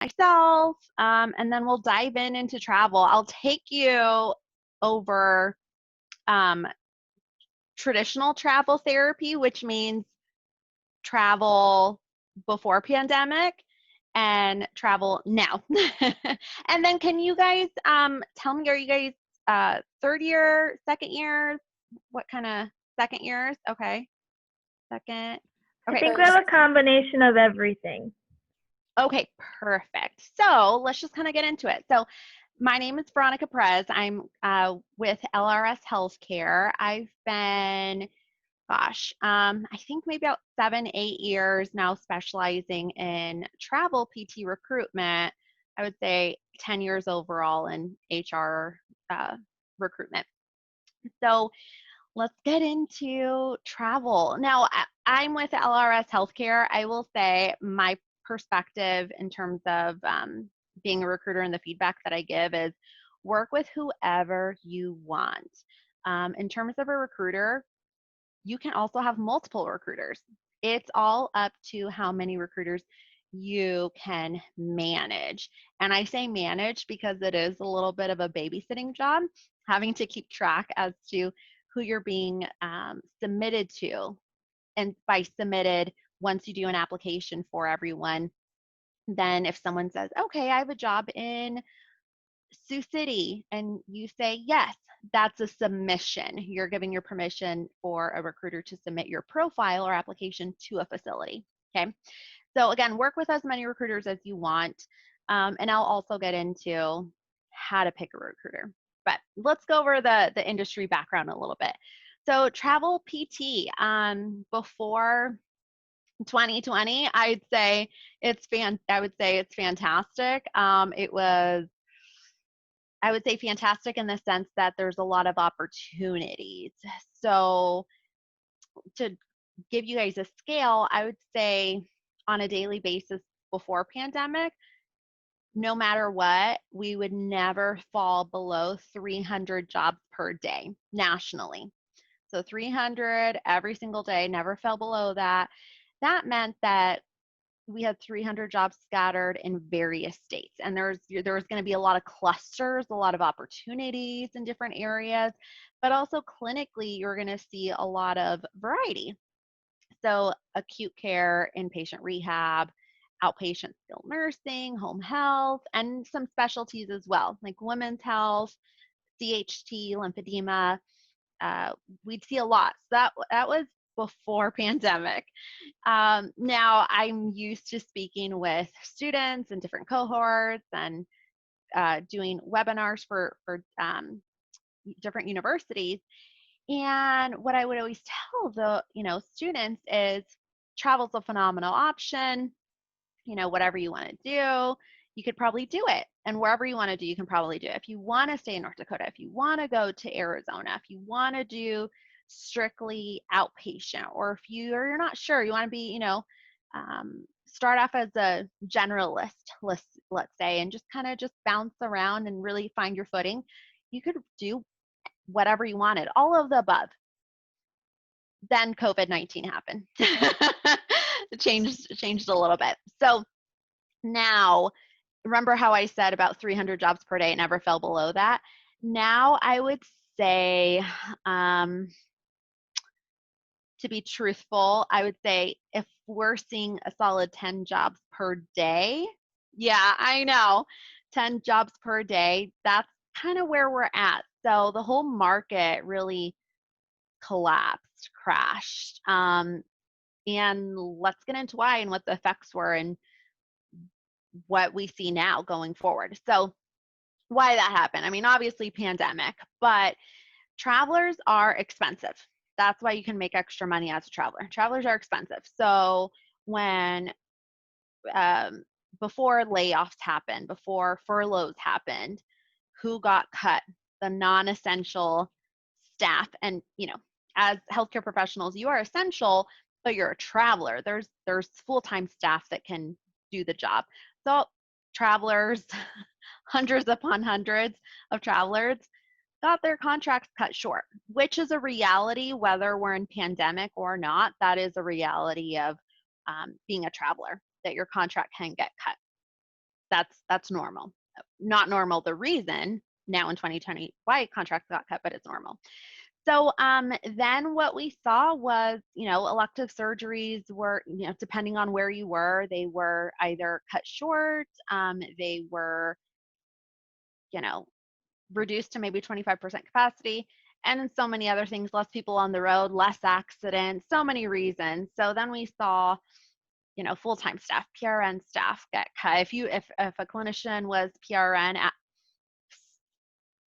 myself, and then we'll dive into travel. I'll take you over traditional travel therapy, which means travel before pandemic and travel now. And then can you guys tell me, are you guys third year, second year? What kind of second years? Okay. Second. I Okay. think we have a combination of everything. Okay, perfect. So let's just kind of get into it. So my name is Veronica Perez. I'm with LRS Healthcare. I've been, I think maybe about 7, 8 years now specializing in travel PT recruitment. I would say 10 years overall in HR recruitment. So let's get into travel. Now, I'm with LRS Healthcare. I will say my perspective in terms of being a recruiter and the feedback that I give is work with whoever you want. In terms of a recruiter, you can also have multiple recruiters. It's all up to how many recruiters you can manage. And I say manage because it is a little bit of a babysitting job, having to keep track as to who you're being submitted to. And by submitted, once you do an application for everyone, then if someone says, okay, I have a job in Sioux City, and you say yes, that's a submission. You're giving your permission for a recruiter to submit your profile or application to a facility. Okay. So again, work with as many recruiters as you want. And I'll also get into how to pick a recruiter. But let's go over the industry background a little bit. So travel PT, before 2020, I would say it's fantastic. I would say fantastic in the sense that there's a lot of opportunities. So to give you guys a scale, I would say on a daily basis before pandemic, no matter what, we would never fall below 300 jobs per day nationally. So 300 every single day, never fell below that. That meant that we had 300 jobs scattered in various states, and there was going to be a lot of clusters, a lot of opportunities in different areas, but also clinically you're going to see a lot of variety. So acute care, inpatient rehab, outpatient skilled nursing, home health, and some specialties as well, like women's health, CHT, lymphedema. We'd see a lot. So that was before pandemic. Now I'm used to speaking with students in different cohorts and doing webinars for different universities. And what I would always tell the students is travel's a phenomenal option. Whatever you want to do, you could probably do it. And wherever you want to do, you can probably do it. If you want to stay in North Dakota, if you want to go to Arizona, if you want to do strictly outpatient, or if you're not sure, you want to be, start off as a generalist, let's say, and just kind of just bounce around and really find your footing, you could do whatever you wanted, all of the above. Then COVID-19 happened. It changed a little bit. So now, remember how I said about 300 jobs per day, it never fell below that? Now I would say, to be truthful, I would say if we're seeing a solid 10 jobs per day, yeah, I know, 10 jobs per day, that's kind of where we're at. So the whole market really collapsed, crashed. And let's get into why and what the effects were and what we see now going forward. So why that happened? I mean, obviously pandemic, but travelers are expensive. That's why you can make extra money as a traveler. Travelers are expensive. So when before layoffs happened, before furloughs happened, who got cut? The non-essential staff. And as healthcare professionals, you are essential, but you're a traveler. There's full-time staff that can do the job. So travelers, hundreds upon hundreds of travelers got their contracts cut short, which is a reality whether we're in pandemic or not. That is a reality of being a traveler, that your contract can get cut. That's normal. Not normal the reason now in 2020 why contracts got cut, but it's normal. So then what we saw was, elective surgeries were, depending on where you were, they were either cut short, they were, you know, reduced to maybe 25% capacity, and then so many other things, less people on the road, less accidents, so many reasons. So then we saw, full-time staff, PRN staff get cut. If a clinician was PRN at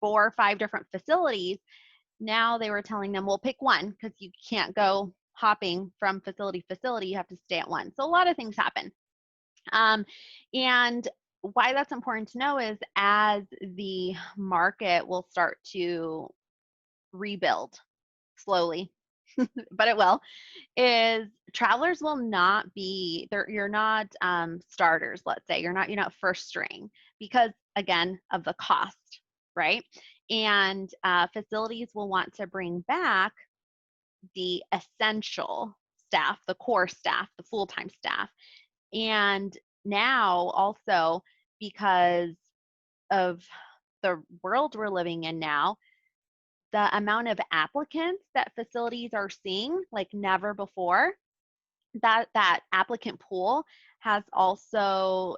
4 or 5 different facilities, now they were telling them, well, pick one because you can't go hopping from facility to facility. You have to stay at one. So a lot of things happen. And why that's important to know is as the market will start to rebuild slowly, but it will, is travelers will not be there. You're not starters, let's say. You're not first string because, again, of the cost, right? And facilities will want to bring back the essential staff, the core staff, the full-time staff. And now also, because of the world we're living in now, the amount of applicants that facilities are seeing like never before, that applicant pool has also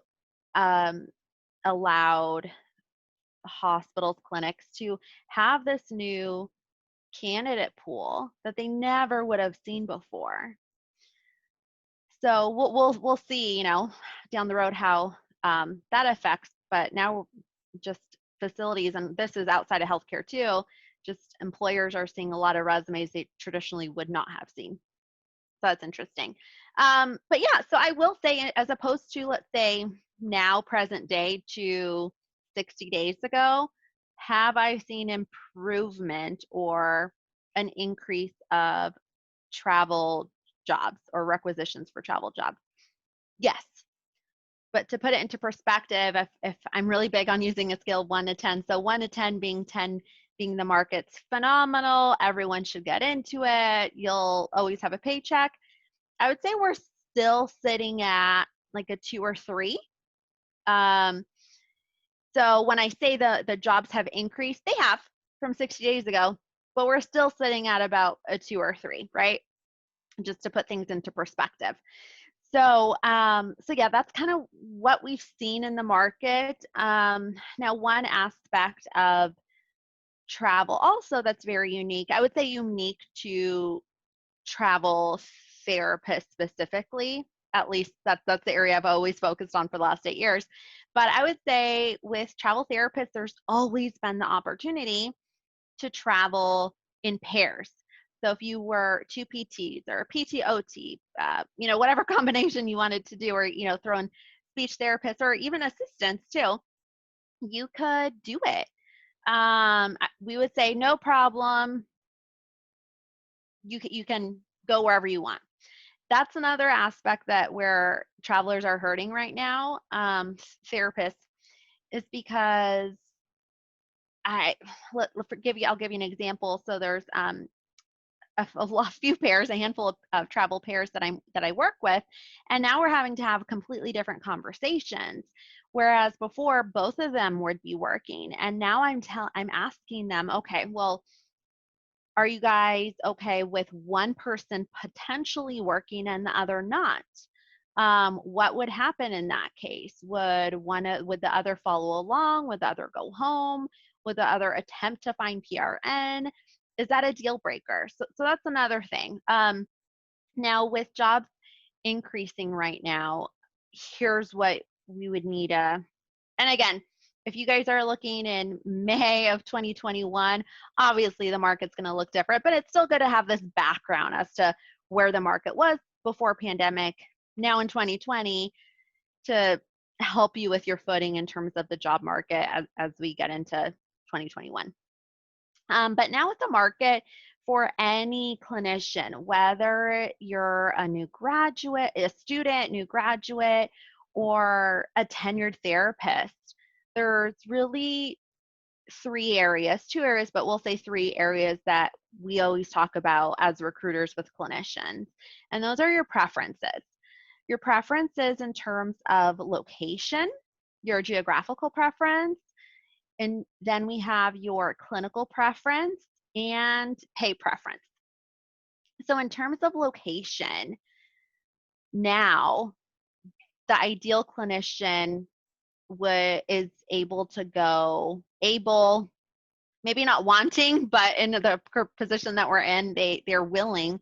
um, allowed hospitals, clinics to have this new candidate pool that they never would have seen before. So we'll see, down the road how that affects. But now, just facilities, and this is outside of healthcare too. Just employers are seeing a lot of resumes they traditionally would not have seen. So that's interesting. But yeah, so I will say, as opposed to, let's say, now present day to 60 days ago, have I seen improvement or an increase of travel jobs or requisitions for travel jobs? Yes. But to put it into perspective, if I'm really big on using a scale of 1 to 10, so 1 to 10 being the market's phenomenal, everyone should get into it, you'll always have a paycheck, I would say we're still sitting at like a 2 or 3. So when I say the jobs have increased, they have from 60 days ago, but we're still sitting at about a 2 or 3, right? Just to put things into perspective. So yeah, that's kind of what we've seen in the market. Now, one aspect of travel also that's very unique, I would say unique to travel therapists specifically, at least that's the area I've always focused on for the last 8 years. But I would say with travel therapists, there's always been the opportunity to travel in pairs. So if you were 2 PTs or a PTOT, whatever combination you wanted to do, or, throw in speech therapists or even assistants too, you could do it. We would say, no problem. You can go wherever you want. That's another aspect that where travelers are hurting right now, therapists, is because I'll give you an example. So there's a few pairs, a handful of travel pairs that I work with, and now we're having to have completely different conversations. Whereas before, both of them would be working, and now I'm asking them, okay, well, are you guys okay with one person potentially working and the other not? What would happen in that case? Would the other follow along? Would the other go home? Would the other attempt to find PRN? Is that a deal breaker? So that's another thing. Now, with jobs increasing right now, here's what we would need and again, if you guys are looking in May of 2021, obviously the market's going to look different, but it's still good to have this background as to where the market was before pandemic, now in 2020, to help you with your footing in terms of the job market as we get into 2021. But now with the market, for any clinician, whether you're a new graduate, a student, new graduate, or a tenured therapist, there's really 2 areas, but we'll say 3 areas that we always talk about as recruiters with clinicians. And those are your preferences. Your preferences in terms of location, your geographical preference, and then we have your clinical preference and pay preference. So in terms of location, now the ideal clinician is able to go, maybe not wanting, but in the position that we're in, they're willing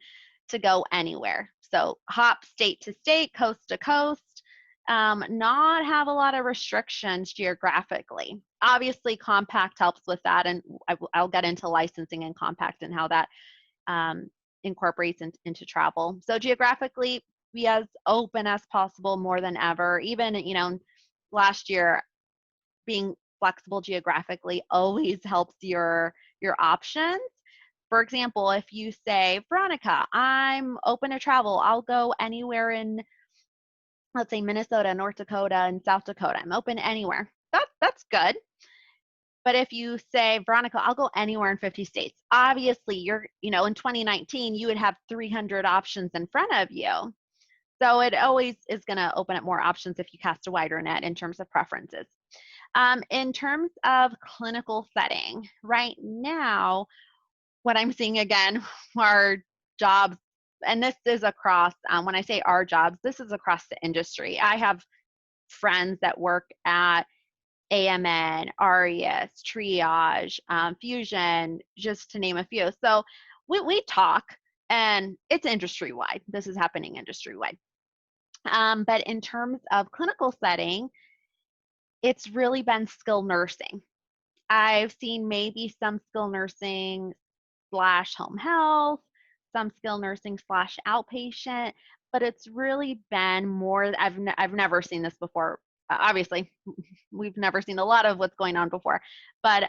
to go anywhere. So hop state to state, coast to coast, not have a lot of restrictions geographically. Obviously, compact helps with that, and I'll get into licensing and compact and how that incorporates into travel. So geographically, be as open as possible more than ever. Even, last year, being flexible geographically always helps your options. For example, if you say, Veronica, I'm open to travel. I'll go anywhere in, let's say, Minnesota, North Dakota, and South Dakota. I'm open anywhere. That's good. But if you say, Veronica, I'll go anywhere in 50 states, obviously you're, in 2019, you would have 300 options in front of you. So it always is going to open up more options if you cast a wider net in terms of preferences. In terms of clinical setting, right now, what I'm seeing again are jobs, and this is across, when I say our jobs, this is across the industry. I have friends that work at AMN, Arias, Triage, Fusion, just to name a few. So we talk, and it's industry-wide. This is happening industry-wide. But in terms of clinical setting, it's really been skilled nursing. I've seen maybe some skilled nursing / home health, some skilled nursing / outpatient, but it's really been more. I've never seen this before. Obviously, we've never seen a lot of what's going on before, but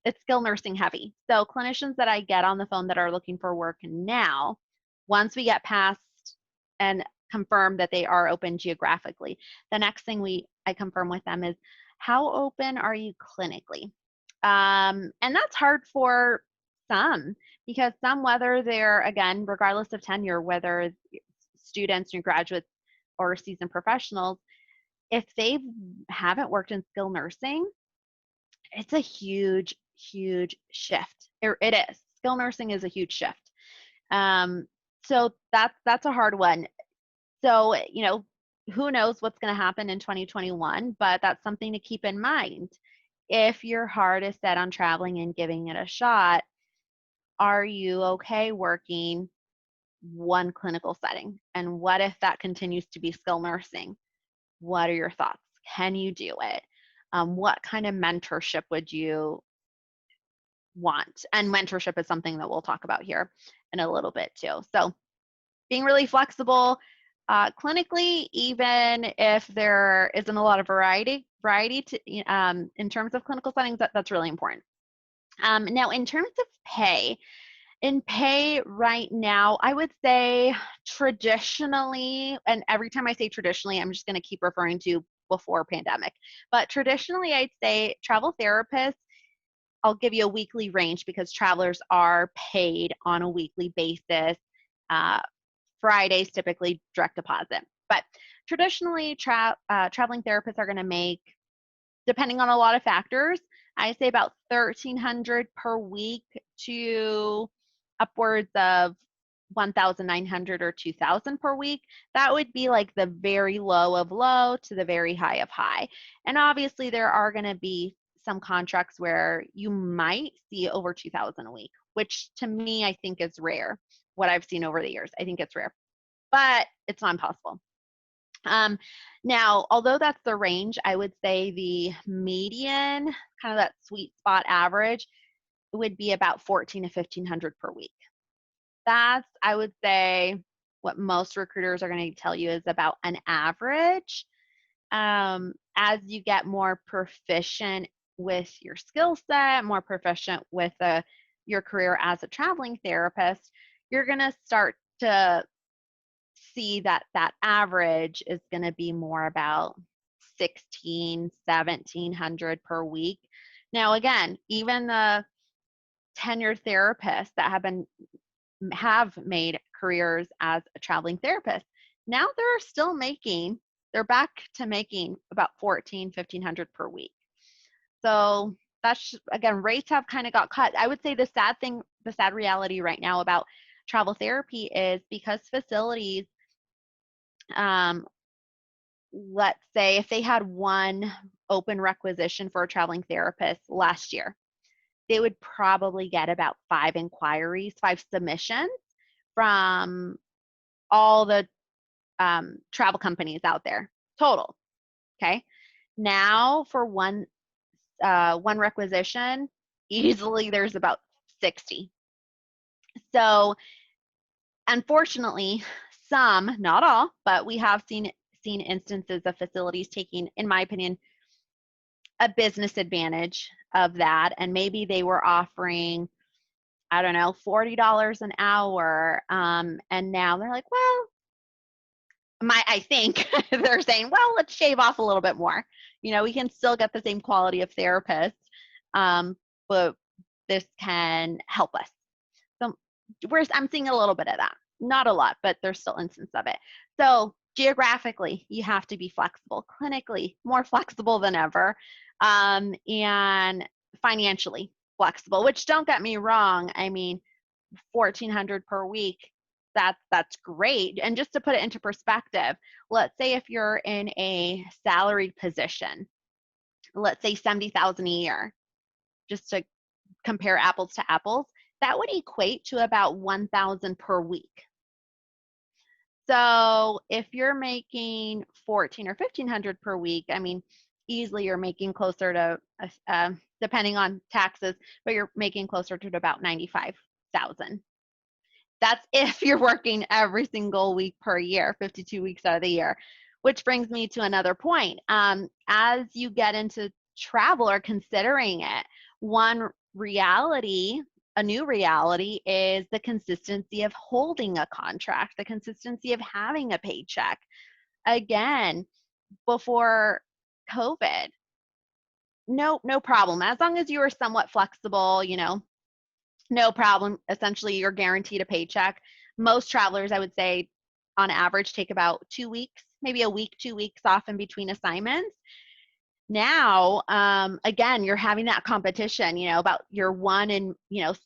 it's skilled nursing heavy. So clinicians that I get on the phone that are looking for work now, once we get past and confirm that they are open geographically, the next thing I confirm with them is, how open are you clinically? And that's hard for some, because some, whether they're, again, regardless of tenure, whether students or graduates or seasoned professionals, if they haven't worked in skilled nursing, it's a huge, huge shift. It is. Skilled nursing is a huge shift. So that's a hard one. So, who knows what's going to happen in 2021, but that's something to keep in mind. If your heart is set on traveling and giving it a shot, are you okay working one clinical setting? And what if that continues to be skilled nursing? What are your thoughts? Can you do it? What kind of mentorship would you want? And mentorship is something that we'll talk about here in a little bit too. So being really flexible clinically, even if there isn't a lot of variety to, in terms of clinical settings, that's really important. Now, in terms of pay, right now, I would say traditionally, and every time I say traditionally, I'm just going to keep referring to before pandemic, but traditionally, I'd say travel therapists, I'll give you a weekly range because travelers are paid on a weekly basis. Fridays, typically direct deposit. But traditionally, traveling therapists are going to make, depending on a lot of factors, I say about $1,300 per week to upwards of $1,900 or $2,000 per week. That would be like the very low of low to the very high of high. And obviously, there are going to be some contracts where you might see over $2,000 a week, which to me, I think is rare. What I've seen over the years, I think it's rare, but it's not impossible. Now, although that's the range, I would say the median, kind of that sweet spot average, would be about $1,400 to $1,500 per week. That's, I would say, what most recruiters are going to tell you is about an average. As you get more proficient with your skill set, more proficient with your career as a traveling therapist, you're going to start to see that average is going to be more about $1,600, $1,700 per week. Now, again, even the tenured therapists that have made careers as a traveling therapist, now they're still making they're back to making about 1,500 per week. So that's, again, rates have kind of got cut. I would say the sad reality right now about travel therapy is because facilities, let's say if they had one open requisition for a traveling therapist last year, they would probably get about 5 submissions from all the travel companies out there total. Okay. Now for one requisition, easily there's about 60. So unfortunately, some, not all, but we have seen instances of facilities taking, in my opinion, a business advantage of that. And maybe they were offering, I don't know, $40 an hour. And now they're like, well, I think they're saying, well, let's shave off a little bit more. We can still get the same quality of therapist, but this can help us. So I'm seeing a little bit of that. Not a lot, but there's still instances of it. So geographically, you have to be flexible. Clinically, more flexible than ever. And financially flexible, which, don't get me wrong, I mean, 1,400 per week, that's great. And just to put it into perspective, let's say if you're in a salaried position, let's say 70,000 a year, just to compare apples to apples, that would equate to about 1,000 per week. So if you're making 1,400 or 1,500 per week, I mean, easily you're making closer to, depending on taxes, but you're making closer to about 95,000. That's if you're working every single week per year, 52 weeks out of the year, which brings me to another point. As you get into travel or considering it, a new reality is the consistency of holding a contract, the consistency of having a paycheck. Again, before COVID, no problem. As long as you are somewhat flexible, no problem. Essentially, you're guaranteed a paycheck. Most travelers, I would say, on average, take about 2 weeks, maybe a week, 2 weeks off in between assignments. Now, again, you're having that competition, about you're 1 in,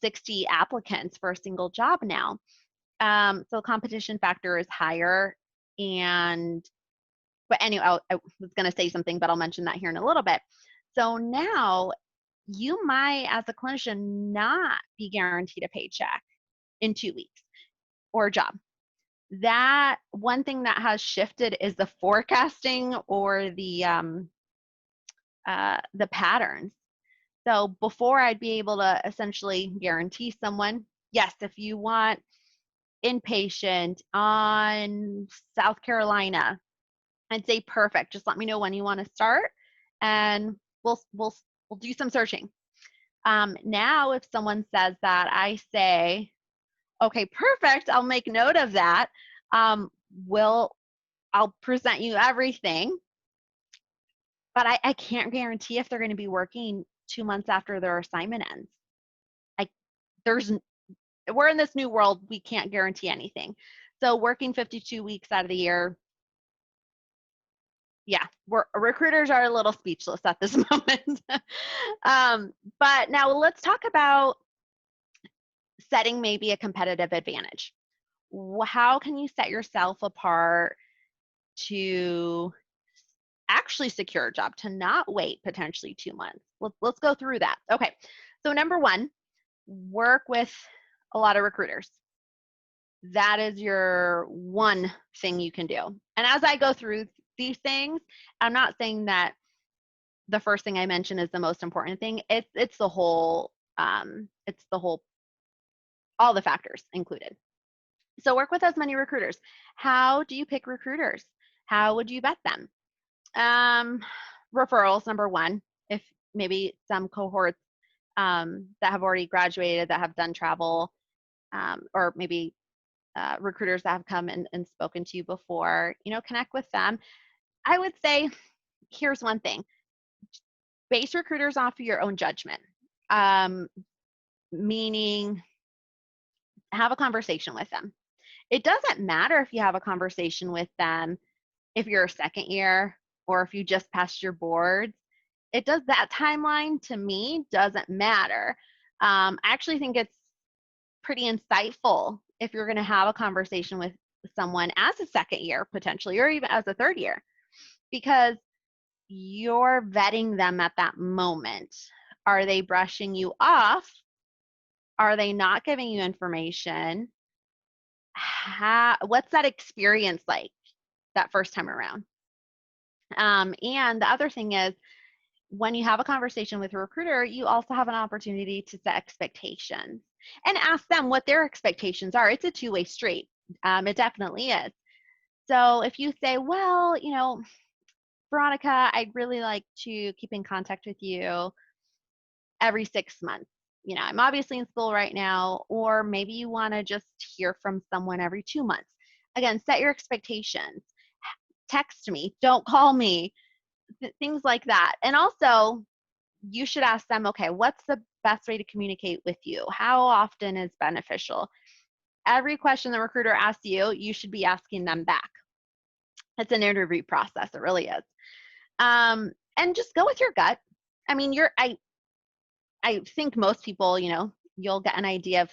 60 applicants for a single job now. So the competition factor is higher. But anyway, I was going to say something, but I'll mention that here in a little bit. So now you might, as a clinician, not be guaranteed a paycheck in 2 weeks or a job. That one thing that has shifted is the forecasting or the patterns. So before, I'd be able to essentially guarantee someone, yes, if you want inpatient on South Carolina, I'd say perfect. Just let me know when you want to start, and we'll do some searching. Now, if someone says that, I say, okay, perfect. I'll make note of that. I'll present you everything, but I can't guarantee if they're going to be working 2 months after their assignment ends. We're in this new world. We can't guarantee anything. So working 52 weeks out of the year, yeah, recruiters are a little speechless at this moment. But now let's talk about setting maybe a competitive advantage. How can you set yourself apart to actually secure a job, to not wait potentially 2 months? Let's go through that. Okay, so number one, work with a lot of recruiters. That is your one thing you can do. And as I go through these things, I'm not saying that the first thing I mentioned is the most important thing. It's the whole, all the factors included. So work with as many recruiters. How do you pick recruiters? How would you vet them? Referrals, number one. If maybe some cohorts that have already graduated, that have done travel, or maybe recruiters that have come and spoken to you before, connect with them. I would say, here's one thing. Base recruiters off of your own judgment, meaning have a conversation with them. It doesn't matter if you have a conversation with them if you're a second year or if you just passed your boards. That timeline to me doesn't matter. I actually think it's pretty insightful if you're going to have a conversation with someone as a second year potentially, or even as a third year, because you're vetting them at that moment. Are they brushing you off? Are they not giving you information? What's that experience like that first time around? And the other thing is, when you have a conversation with a recruiter, you also have an opportunity to set expectations and ask them what their expectations are. It's a two-way street. It definitely is. So if you say, well, Veronica, I'd really like to keep in contact with you every 6 months. I'm obviously in school right now, or maybe you want to just hear from someone every 2 months. Again, set your expectations. Text me, don't call me, things like that. And also, you should ask them, okay, what's the best way to communicate with you? How often is beneficial? Every question the recruiter asks you, you should be asking them back. It's an interview process. It really is. And just go with your gut. I mean, I think most people, you'll get an idea of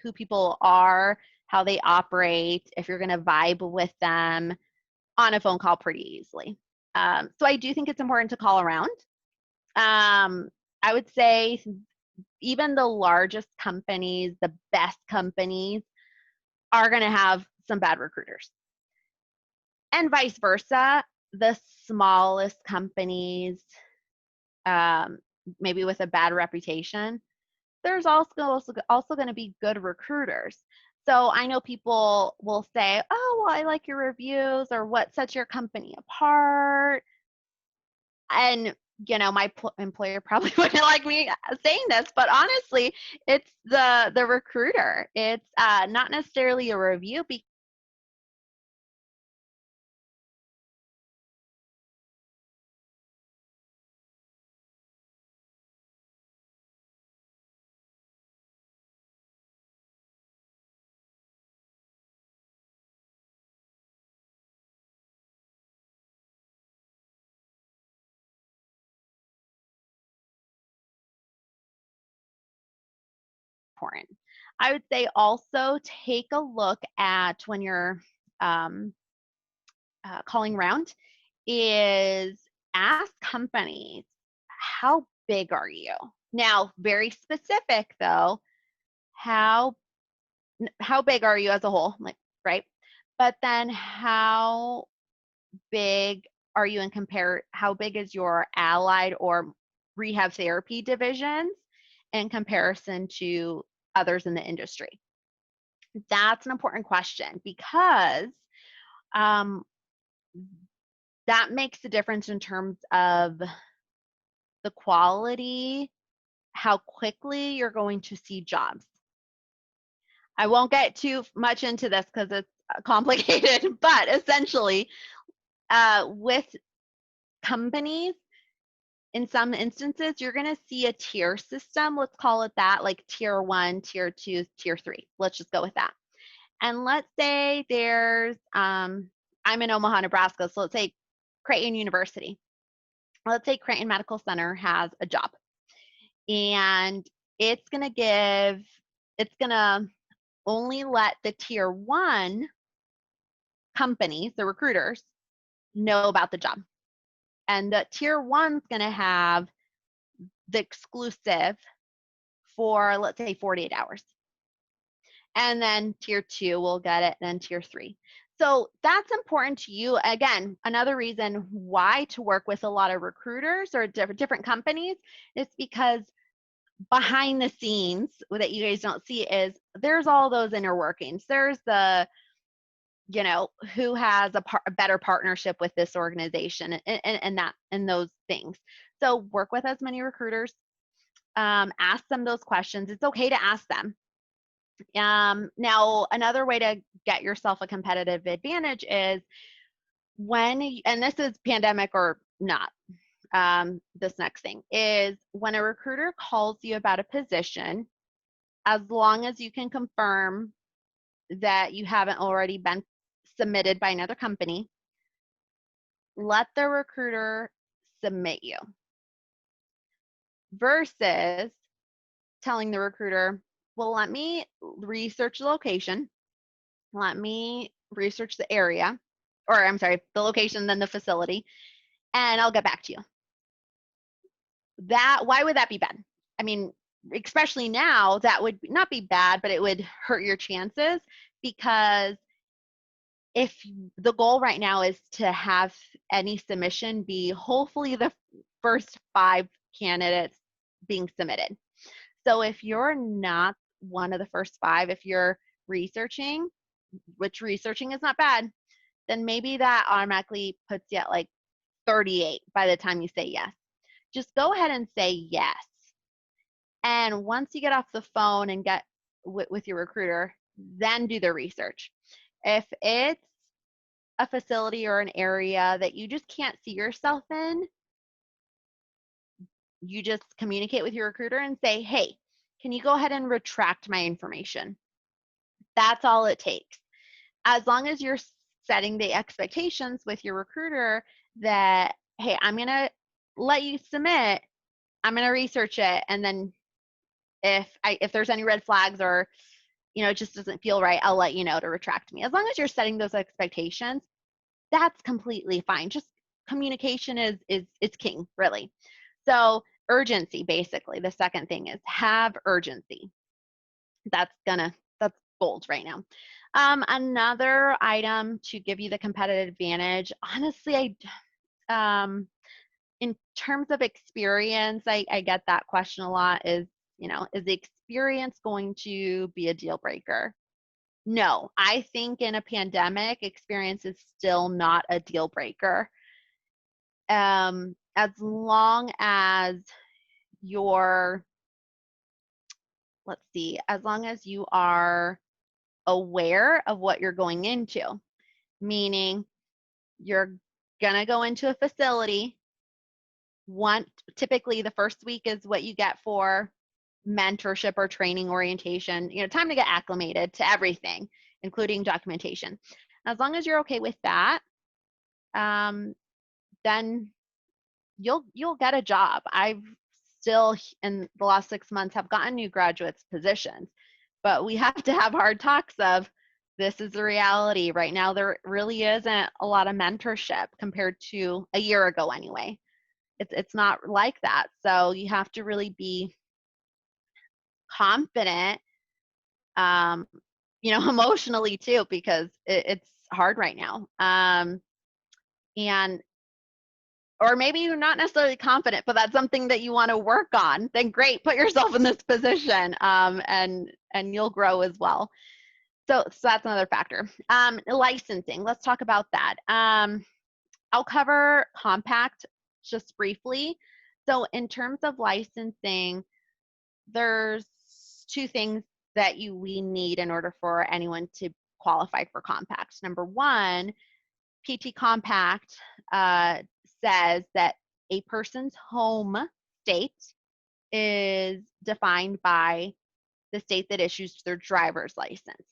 who people are, how they operate, if you're going to vibe with them on a phone call pretty easily. So I do think it's important to call around. I would say even the largest companies, the best companies, are going to have some bad recruiters. And vice versa, the smallest companies, maybe with a bad reputation, there's also going to be good recruiters. So I know people will say, oh, well, I like your reviews, or what sets your company apart? And my employer probably wouldn't like me saying this, but honestly, it's the recruiter. It's not necessarily a review. Important. I would say also take a look at when you're calling around, is ask companies, how big are you? Now, very specific though, how big are you as a whole, like, right? But then how big are you how big is your allied or rehab therapy divisions in comparison to others in the industry? That's an important question, because um, that makes a difference in terms of the quality, how quickly you're going to see jobs. I won't get too much into this because it's complicated, but essentially, with companies, in some instances, you're going to see a tier system. Let's call it that, like tier 1, tier 2, tier 3. Let's just go with that. And let's say I'm in Omaha, Nebraska, so let's say Creighton University. Let's say Creighton Medical Center has a job, and it's going to only let the tier 1 companies, the recruiters, know about the job. And the tier 1's going to have the exclusive for, let's say, 48 hours. And then tier 2 will get it, and then tier 3. So that's important to you. Again, another reason why to work with a lot of recruiters or different companies is because behind the scenes that you guys don't see is there's all those inner workings. There's the, who has a better partnership with this organization and those things. So work with as many recruiters. Ask them those questions. It's okay to ask them. Now, another way to get yourself a competitive advantage is and this is pandemic or not, this next thing is when a recruiter calls you about a position, as long as you can confirm that you haven't already been submitted by another company, let the recruiter submit you versus telling the recruiter, well, let me research the location, let me research the area, or I'm sorry, the location, then the facility, and I'll get back to you. Why would that be bad? I mean, especially now, that would not be bad, but it would hurt your chances, because if the goal right now is to have any submission be hopefully the first 5 candidates being submitted. So if you're not one of the first 5, if you're researching, which researching is not bad, then maybe that automatically puts you at like 38 by the time you say yes. Just go ahead and say yes. And once you get off the phone and get with your recruiter, then do the research. If it's a facility or an area that you just can't see yourself in, you just communicate with your recruiter and say, hey, can you go ahead and retract my information? That's all it takes. As long as you're setting the expectations with your recruiter that, hey, I'm going to let you submit, I'm going to research it, and then if there's any red flags or it just doesn't feel right, I'll let you know to retract me. As long as you're setting those expectations, that's completely fine. Just communication is king, really. So urgency, basically, the second thing is have urgency. That's gold right now. Another item to give you the competitive advantage, honestly, in terms of experience, I get that question a lot, is the experience going to be a deal breaker? No, I think in a pandemic, experience is still not a deal breaker. As long as as long as you are aware of what you're going into, meaning you're gonna go into a facility. Typically the first week is what you get for mentorship or training orientation, time to get acclimated to everything, including documentation. As long as you're okay with that, then you'll get a job. I've still, in the last 6 months, have gotten new graduates positions, but we have to have hard talks of, this is the reality right now. There really isn't a lot of mentorship compared to a year ago anyway. It's not like that. So you have to really be confident, emotionally too, because it's hard right now. And or maybe you're not necessarily confident, but that's something that you want to work on, then great, put yourself in this position, and you'll grow as well. So that's another factor. Licensing, let's talk about that. I'll cover compact just briefly. So in terms of licensing, there's 2 things that we need in order for anyone to qualify for compact. Number 1, PT Compact says that a person's home state is defined by the state that issues their driver's license.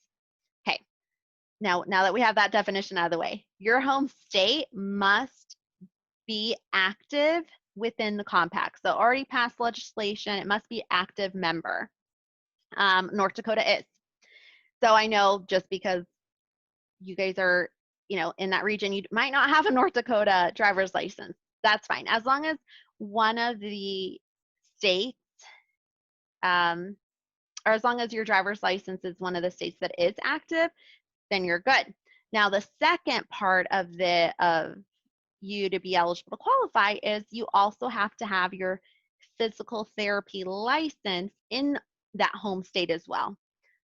Okay, now that we have that definition out of the way, your home state must be active within the compact. So already passed legislation, it must be active member. North Dakota is. So I know, just because you guys are in that region, you might not have a North Dakota driver's license. That's fine. As long as one of the states, or as long as your driver's license is one of the states that is active, then you're good. Now, the second part of you to be eligible to qualify is you also have to have your physical therapy license in that home state as well.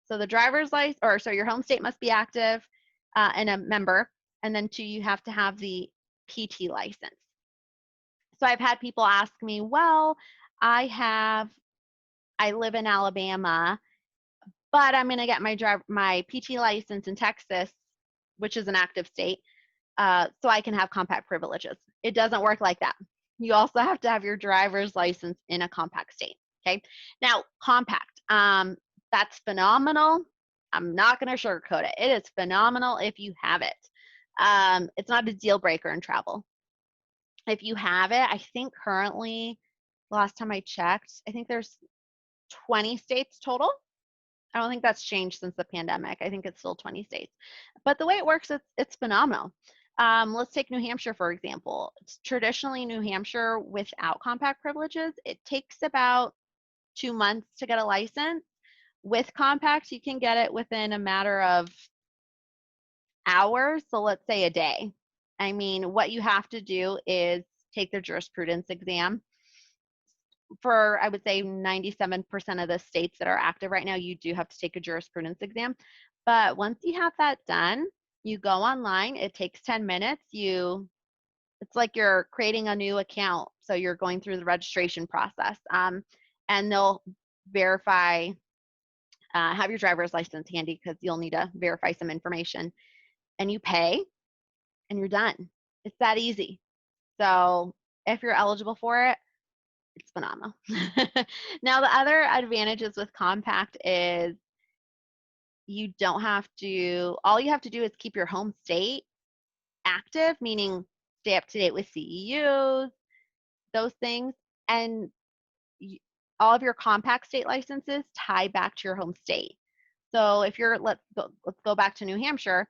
So the driver's license, your home state must be active and a member, and then 2, you have to have the PT license. So I've had people ask me, well, I live in Alabama, but I'm going to get my PT license in Texas, which is an active state, so I can have compact privileges. It doesn't work like that. You also have to have your driver's license in a compact state. Okay. Now, compact, that's phenomenal. I'm not going to sugarcoat it. It is phenomenal if you have it. It's not a deal breaker in travel. If you have it, I think currently, last time I checked, I think there's 20 states total. I don't think that's changed since the pandemic. I think it's still 20 states. But the way it works, it's phenomenal. Let's take New Hampshire, for example. It's traditionally, New Hampshire, without compact privileges, it takes about 2 months to get a license. With compact, you can get it within a matter of hours. So let's say a day. I mean, what you have to do is take the jurisprudence exam. For, I would say, 97% of the states that are active right now, you do have to take a jurisprudence exam. But once you have that done, you go online. It takes 10 minutes. It's like you're creating a new account. So you're going through the registration process. And they'll verify, have your driver's license handy because you'll need to verify some information. And you pay, and you're done. It's that easy. So if you're eligible for it, it's phenomenal. Now, the other advantages with compact is you don't have to, all you have to do is keep your home state active, meaning stay up to date with CEUs, those things, and all of your compact state licenses tie back to your home state. So if you're, let's go back to New Hampshire.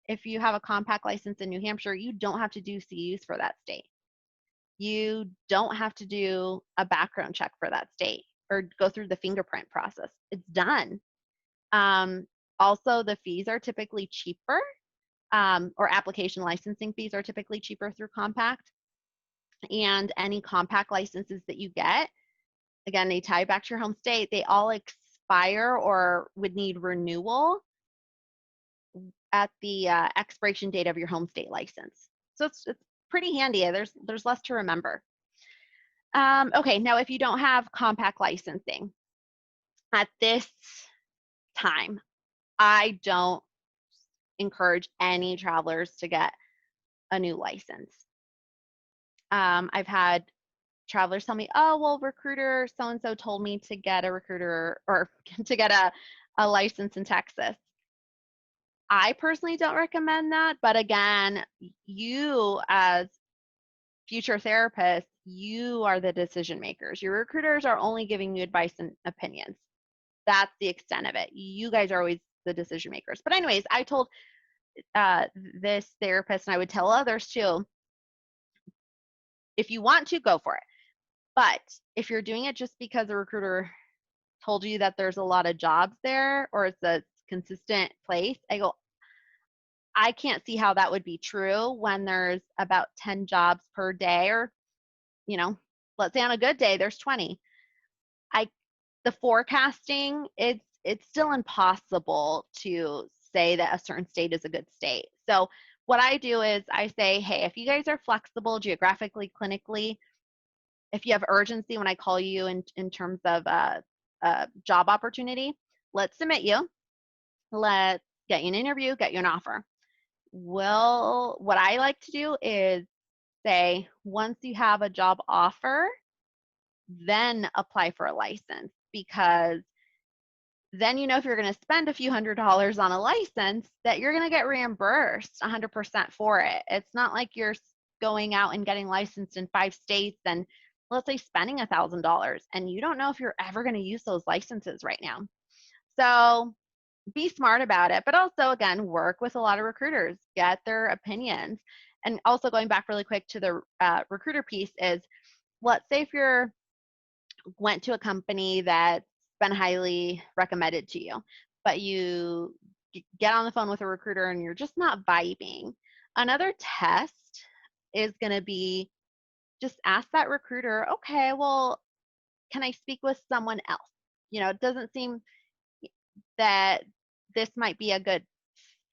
If you have a compact license in New Hampshire, you don't have to do CEUs for that state. You don't have to do a background check for that state or go through the fingerprint process. It's done. Also, the fees are typically cheaper, or application licensing fees are typically cheaper through compact. And any compact licenses that you get, again, they tie back to your home state. They all expire or would need renewal at the expiration date of your home state license. So it's pretty handy. There's less to remember. Okay, now if you don't have compact licensing at this time, I don't encourage any travelers to get a new license. I've had travelers tell me, oh, well, recruiter so-and-so told me to get a recruiter or to get a license in Texas. I personally don't recommend that. But again, you as future therapists, you are the decision makers. Your recruiters are only giving you advice and opinions. That's the extent of it. You guys are always the decision makers. But anyways, I told this therapist, and I would tell others too, if you want to, go for it. But if you're doing it just because a recruiter told you that there's a lot of jobs there or it's a consistent place, I can't see how that would be true when there's about 10 jobs per day, or, let's say on a good day, there's 20. The forecasting, it's still impossible to say that a certain state is a good state. So what I do is I say, hey, if you guys are flexible geographically, clinically, if you have urgency when I call you in terms of a job opportunity, let's submit you. Let's get you an interview, get you an offer. Well, what I like to do is say, once you have a job offer, then apply for a license, because then if you're going to spend a few $100s on a license, that you're going to get reimbursed 100% for it. It's not like you're going out and getting licensed in 5 states and, let's say, spending $1,000, and you don't know if you're ever going to use those licenses right now. So be smart about it, but also, again, work with a lot of recruiters, get their opinions. And also, going back really quick to the recruiter piece is, let's say if you're went to a company that's been highly recommended to you, but you get on the phone with a recruiter and you're just not vibing. Another test is going to be, just ask that recruiter, okay, well, can I speak with someone else? It doesn't seem that this might be a good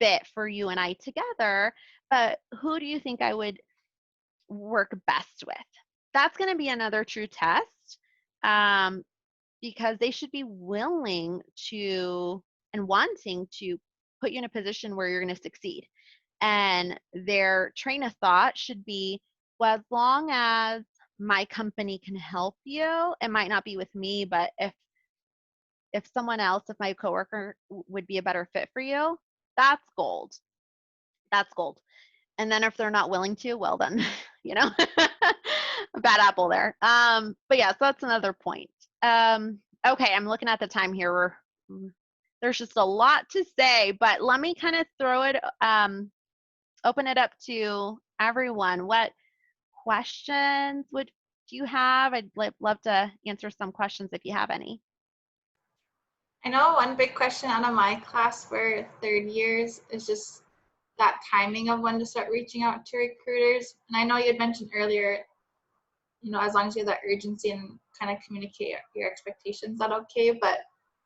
fit for you and I together, but who do you think I would work best with? That's going to be another true test, because they should be willing to and wanting to put you in a position where you're going to succeed. And their train of thought should be, well, as long as my company can help you, it might not be with me, but if someone else, if my coworker would be a better fit for you, that's gold. That's gold. And then if they're not willing to, well then, you know, a bad apple there. But yeah, so that's another point. Okay, I'm looking at the time here. There's just a lot to say, but let me kind of throw it, open it up to everyone. What questions do you have? I'd love to answer some questions if you have any. I know one big question out of my class for third years is just that timing of when to start reaching out to recruiters. And I know you had mentioned earlier, as long as you have that urgency and kind of communicate your expectations, that okay. But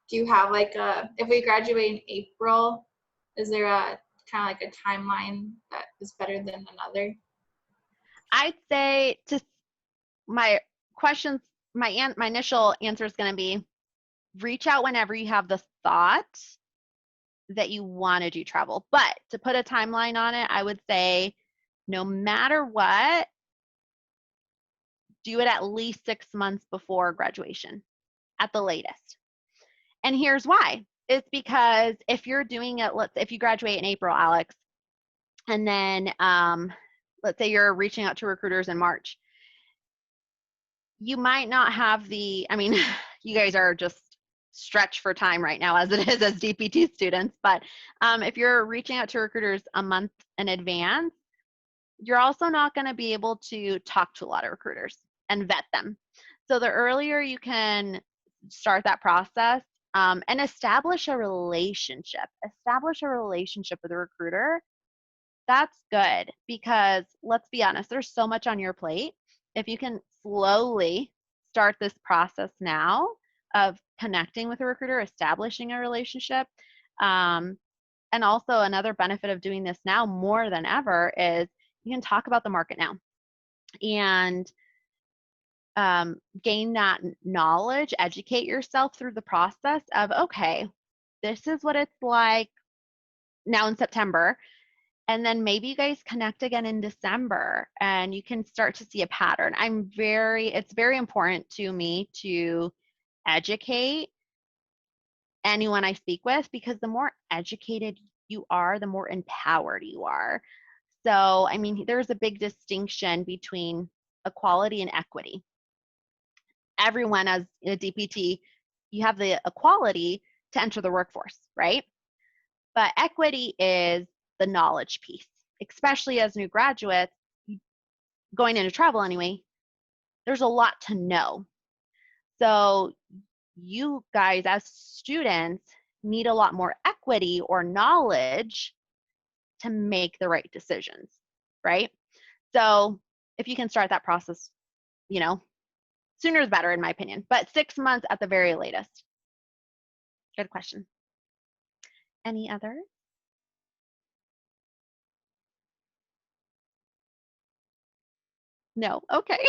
do you have if we graduate in April, is there a kind of like a timeline that is better than another? I'd say my questions, my initial answer is going to be reach out whenever you have the thought that you want to do travel. But to put a timeline on it, I would say no matter what, do it at least 6 months before graduation at the latest. And here's why. It's because if you're doing it, if you graduate in April, Alex, and then let's say you're reaching out to recruiters in March, you might not have I mean, you guys are just stretched for time right now as it is as DPT students, but if you're reaching out to recruiters a month in advance, you're also not going to be able to talk to a lot of recruiters and vet them. So the earlier you can start that process and establish a relationship with a recruiter, that's good, because let's be honest, there's so much on your plate. If you can slowly start this process now of connecting with a recruiter, establishing a relationship, and also another benefit of doing this now more than ever is you can talk about the market now and gain that knowledge, educate yourself through the process of, okay, this is what it's like now in September. And then maybe you guys connect again in December and you can start to see a pattern. It's very important to me to educate anyone I speak with, because the more educated you are, the more empowered you are. So, I mean, there's a big distinction between equality and equity. Everyone as a DPT, you have the equality to enter the workforce, right? But equity is the knowledge piece, especially as new graduates going into travel anyway. There's a lot to know. So you guys as students need a lot more equity or knowledge to make the right decisions, right? So if you can start that process, sooner is better in my opinion, but 6 months at the very latest. Good question. Any others? No. Okay.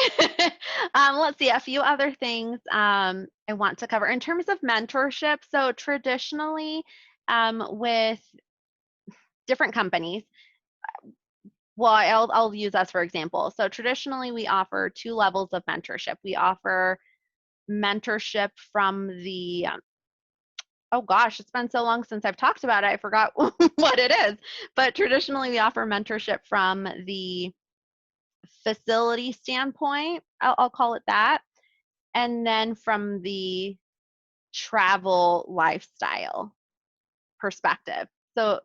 Let's see, a few other things I want to cover in terms of mentorship. So traditionally, with different companies, well, I'll use us for example. So traditionally, we offer 2 levels of mentorship. We offer mentorship from the oh gosh, it's been so long since I've talked about it, I forgot what it is. But traditionally, we offer mentorship from the facility standpoint, I'll call it that, and then from the travel lifestyle perspective. So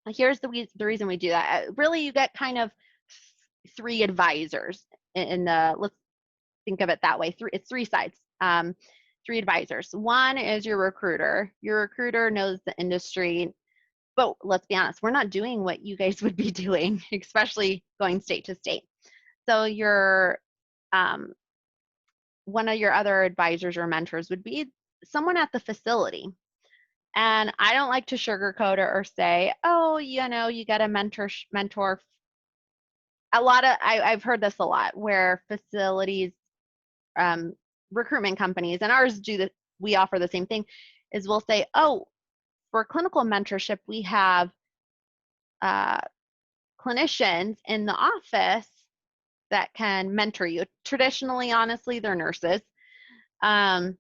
here's the reason we do that. Really, you get kind of 3 advisors in the, let's think of it that way. It's 3 sides. 3 advisors. One is your recruiter. Your recruiter knows the industry, but let's be honest, we're not doing what you guys would be doing, especially going state to state. So your one of your other advisors or mentors would be someone at the facility. And I don't like to sugarcoat it or say, oh, you get a mentor. I've heard this a lot where facilities, recruitment companies, and ours do this, we offer the same thing, is we'll say, oh, for clinical mentorship, we have clinicians in the office that can mentor you. Traditionally, honestly, they're nurses. But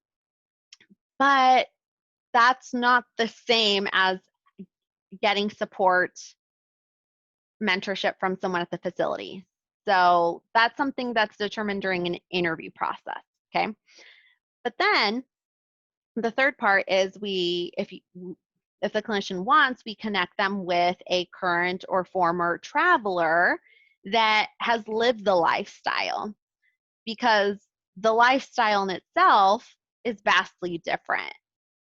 that's not the same as getting support mentorship from someone at the facility. So that's something that's determined during an interview process, okay? But then the third part is if the clinician wants, we connect them with a current or former traveler that has lived the lifestyle, because the lifestyle in itself is vastly different.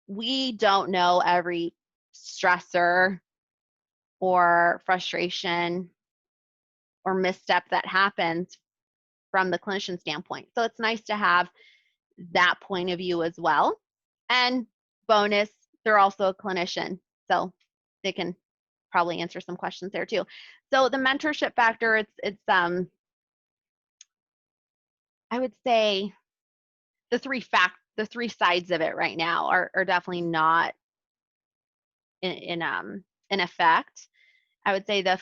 We don't know every stressor or frustration or misstep that happens from the clinician standpoint. So it's nice to have that point of view as well. And bonus, they're also a clinician, so they can probably answer some questions there too. So the mentorship factor, it's I would say the three sides of it right now are definitely not in effect. I would say the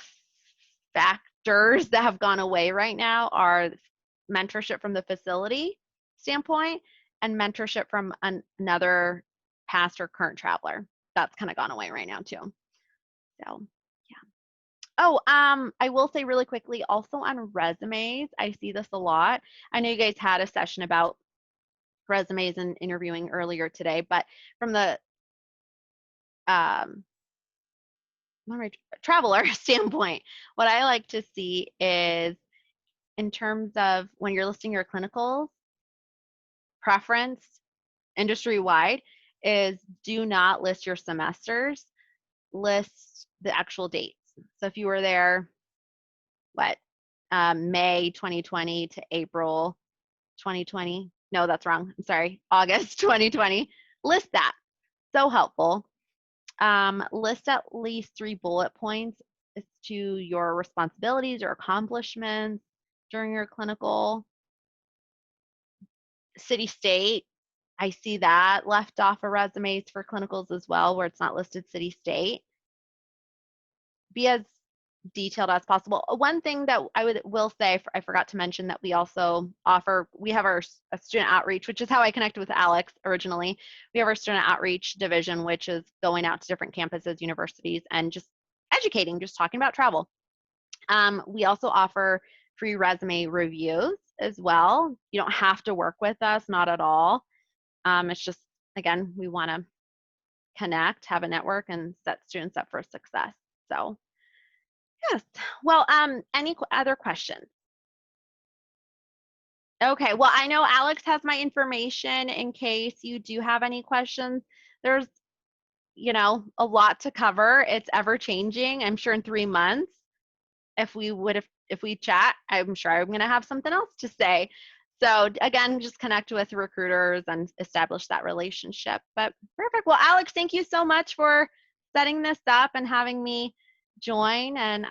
factors that have gone away right now are mentorship from the facility standpoint and mentorship from another past or current traveler. That's kind of gone away right now too. So yeah. Oh, I will say really quickly also on resumes, I see this a lot. I know you guys had a session about resumes and interviewing earlier today, but from the traveler standpoint, what I like to see is, in terms of when you're listing your clinicals, preference industry-wide is do not list your semesters, list the actual dates. So if you were there, May 2020 to April 2020, no, that's wrong, I'm sorry, August 2020, list that. So helpful. List at least 3 bullet points as to your responsibilities or accomplishments during your clinical. City, state, I see that left off of resumes for clinicals as well, where it's not listed city, state. Be as detailed as possible. One thing that will say, I forgot to mention that we also offer, we have our student outreach, which is how I connected with Alex originally. We have our student outreach division, which is going out to different campuses, universities, and just educating, just talking about travel. We also offer free resume reviews as well. You don't have to work with us, not at all. It's just, again, we want to connect, have a network, and set students up for success. So yes. Well, any other questions? Okay. Well, I know Alex has my information in case you do have any questions. There's, a lot to cover. It's ever changing. I'm sure in 3 months, if we chat, I'm sure I'm going to have something else to say. So again, just connect with recruiters and establish that relationship. But perfect. Well, Alex, thank you so much for setting this up and having me join. And